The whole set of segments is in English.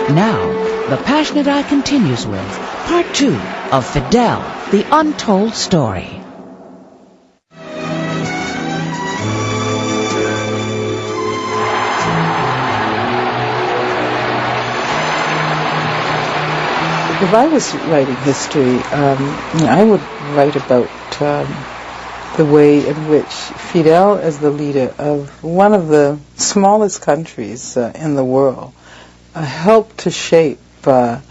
Now, the Passionate Eye continues with Part 2 of Fidel, the Untold Story. If I was writing history, I would write about the way in which Fidel, as the leader of one of the smallest countries in the world, helped to shape the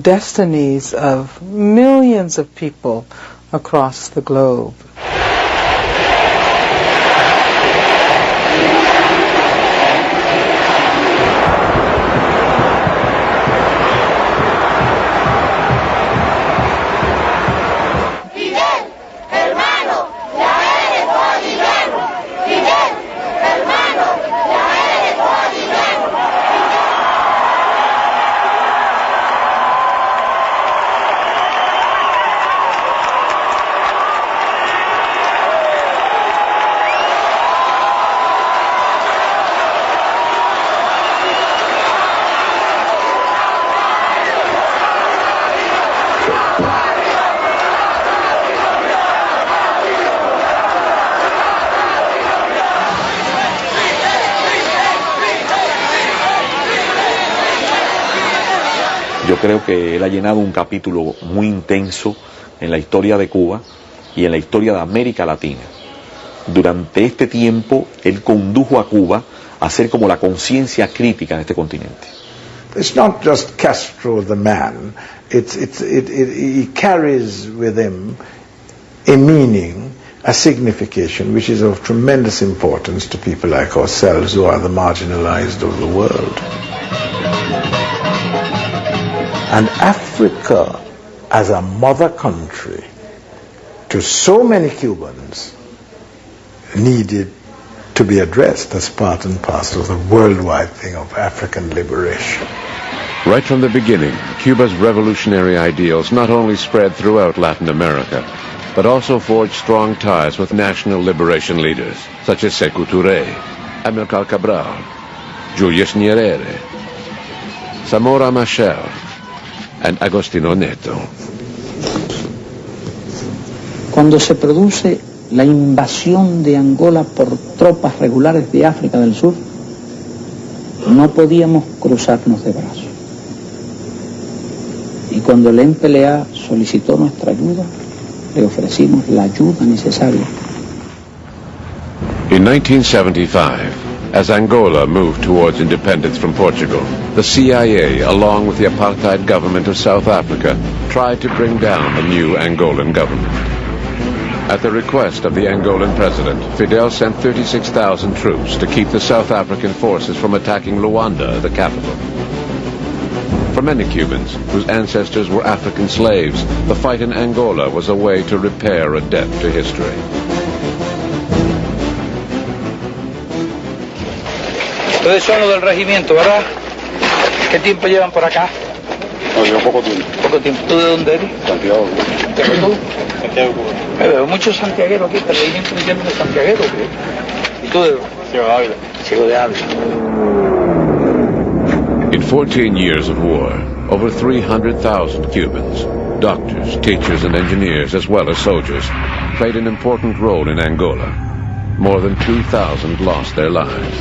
destinies of millions of people across the globe. Yo creo que él ha llenado un capítulo muy intenso en la historia de Cuba y en la historia de América Latina. Durante este tiempo, él condujo a Cuba a ser como la conciencia crítica en este continente. It's not just Castro the man, he carries with him a meaning, a signification which is of tremendous importance to people like ourselves who are the marginalized of the world. And Africa as a mother country to so many Cubans needed to be addressed as part and parcel of the worldwide thing of African liberation. Right from the beginning, Cuba's revolutionary ideals not only spread throughout Latin America, but also forged strong ties with national liberation leaders such as Sékou Touré, Amilcar Cabral, Julius Nyerere, Samora Machel, and Agostino Neto. Cuando se produce la invasión de Angola por tropas regulares de África del Sur, no podíamos cruzarnos de brazos. Y cuando el MPLA solicitó nuestra ayuda, le ofrecimos la ayuda necesaria. In 1975, as Angola moved towards independence from Portugal, the CIA, along with the apartheid government of South Africa, tried to bring down the new Angolan government. At the request of the Angolan president, Fidel sent 36,000 troops to keep the South African forces from attacking Luanda, the capital. For many Cubans, whose ancestors were African slaves, the fight in Angola was a way to repair a debt to history. Ustedes son los del regimiento, ¿verdad? ¿Qué tiempo llevan por acá? No, yo poco tiempo. Poco tiempo. ¿Tú de dónde eres? Santiago. ¿Pero tú? Santiago, Cuba. Me veo muchos santiagueros aquí, este regimiento me llama de santiaguero. ¿Y tú de dónde? Ciego de Ávila. Ciego de Ávila. In 14 years of war, over 300,000 Cubans, doctors, teachers, and engineers, as well as soldiers, played an important role in Angola. More than 2,000 lost their lives.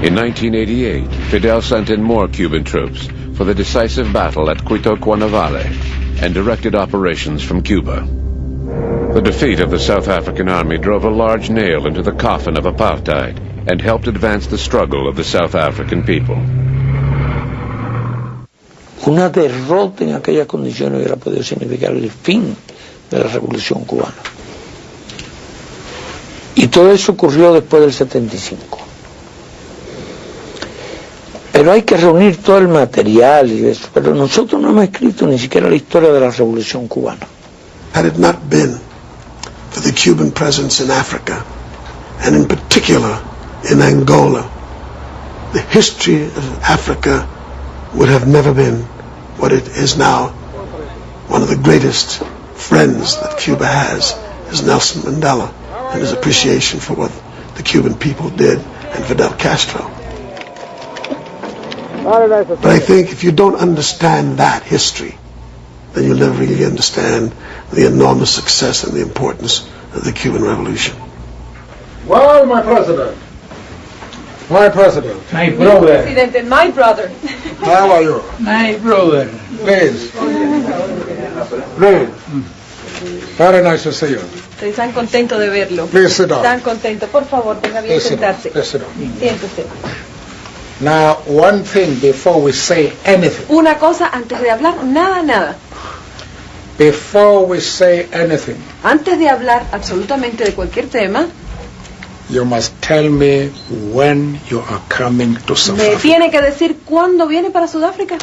In 1988, Fidel sent in more Cuban troops for the decisive battle at Cuito Cuanavale and directed operations from Cuba. The defeat of the South African army drove a large nail into the coffin of apartheid and helped advance the struggle of the South African people. Una derrota en aquellas condiciones hubiera podido significar el fin de la Revolución Cubana. Y todo eso ocurrió después del 75. Pero hay que reunir todo el material y eso. Pero nosotros no hemos escrito ni siquiera la historia de la Revolución Cubana. Had it not been for the Cuban presence in Africa, and in particular in Angola, the history of Africa would have never been what it is now. One of the greatest friends that Cuba has is Nelson Mandela and his appreciation for what the Cuban people did and Fidel Castro. But I think if you don't understand that history, then you'll never really understand the enormous success and the importance of the Cuban Revolution. Well, my president. My president. My brother. Presidente, my brother. How are you? My brother. Please. Please. Very nice to see you. Estoy tan contento de verlo. Please sit down. Tan contento. Por favor, tenga bien Please sit down. sentarse. Please sit down. Siéntese. Now, one thing before we say anything. Una cosa antes de hablar, nada. Before we say anything, Antes de hablar absolutamente de cualquier tema, you must tell me when you are coming to South me Africa. tiene que decir cuándo viene para Sudáfrica.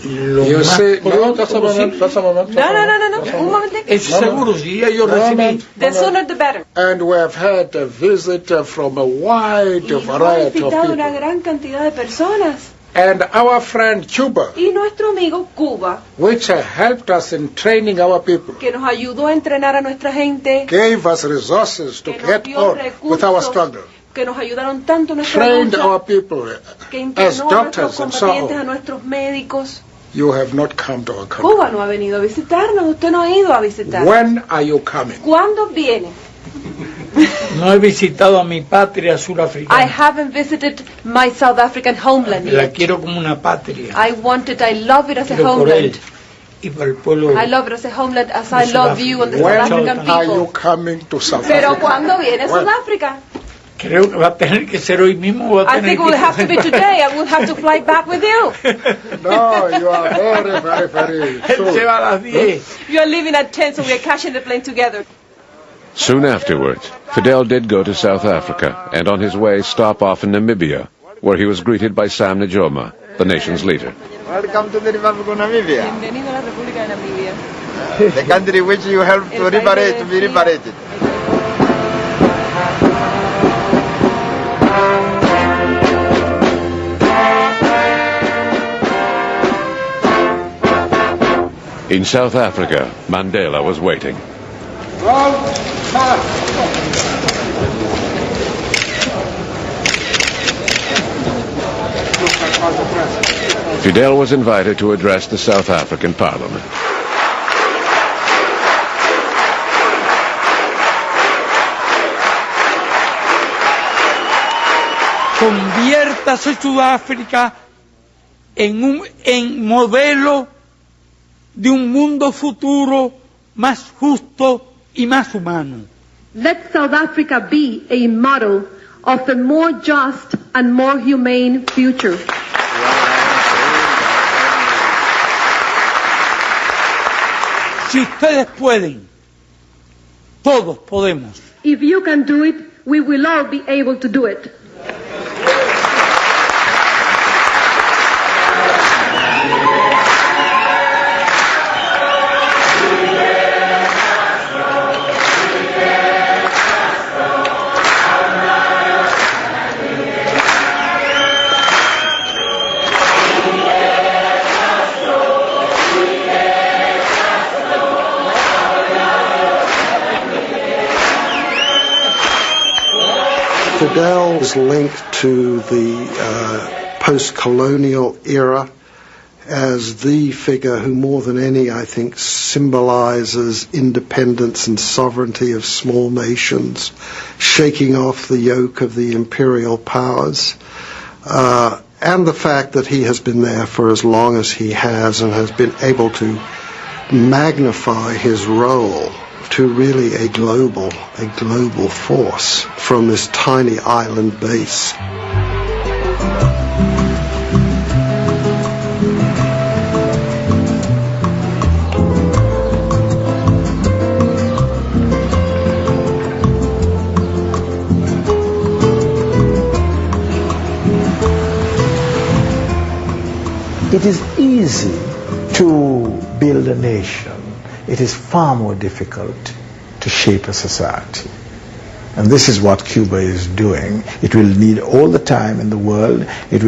You see, no, just a moment, just a moment. No, un momento. Es seguro, si ya yo recibí. The sooner the better. And we have had a visit from a wide Y nos ha variety of invitado una people. gran cantidad de personas. And our friend Cuba, Y nuestro amigo Cuba, which helped us in training our people, que nos ayudó a entrenar a nuestra gente, gave us resources to que nos get dio on with our recursos, struggle, que nos ayudaron tanto en nuestra trained lucha, our people que as entrenó a nuestros doctors and so combatientes, a on. nuestros médicos. You have not come to our country. Cuba no ha venido a visitarnos, usted no ha ido a visitarnos. When are you coming? ¿Cuándo viene? No he visitado a mi patria I surafricana. haven't visited my South African homeland La yet. quiero como una patria. I love it as a Quiero por él homeland. y por el pueblo. I love it as a homeland as I de love you and the South When African are you people. coming to South Pero Africa? ¿cuándo viene When? Sudáfrica? Creo que va a tener que ser hoy mismo. Va a I tener think it que will have to be today. I will have to fly back with you. No, you are very Él se soon. va a las 10. You are leaving at 10, so we are catching the plane together. Soon afterwards, Fidel did go to South Africa and on his way stop off in Namibia, where he was greeted by Sam Nujoma, the nation's leader. Welcome to the Republic of Namibia, Bienvenido a la República de Namibia. the country which you helped to liberate, to be liberated. In South Africa, Mandela was waiting. Fidel was invited to address the South African Parliament. Conviértase Sudáfrica en modelo de un mundo futuro más justo y más humano. Let South Africa be a model of a more just and more humane future. Si ustedes pueden, todos podemos. If you can do it, we will all be able to do it. Fidel is linked to the post-colonial era as the figure who more than any, I think, symbolizes independence and sovereignty of small nations, shaking off the yoke of the imperial powers, and the fact that he has been there for as long as he has and has been able to magnify his role to really a global force from this tiny island base. It is easy to build a nation. It is far more difficult to shape a society. And this is what Cuba is doing. It will need all the time in the world. It will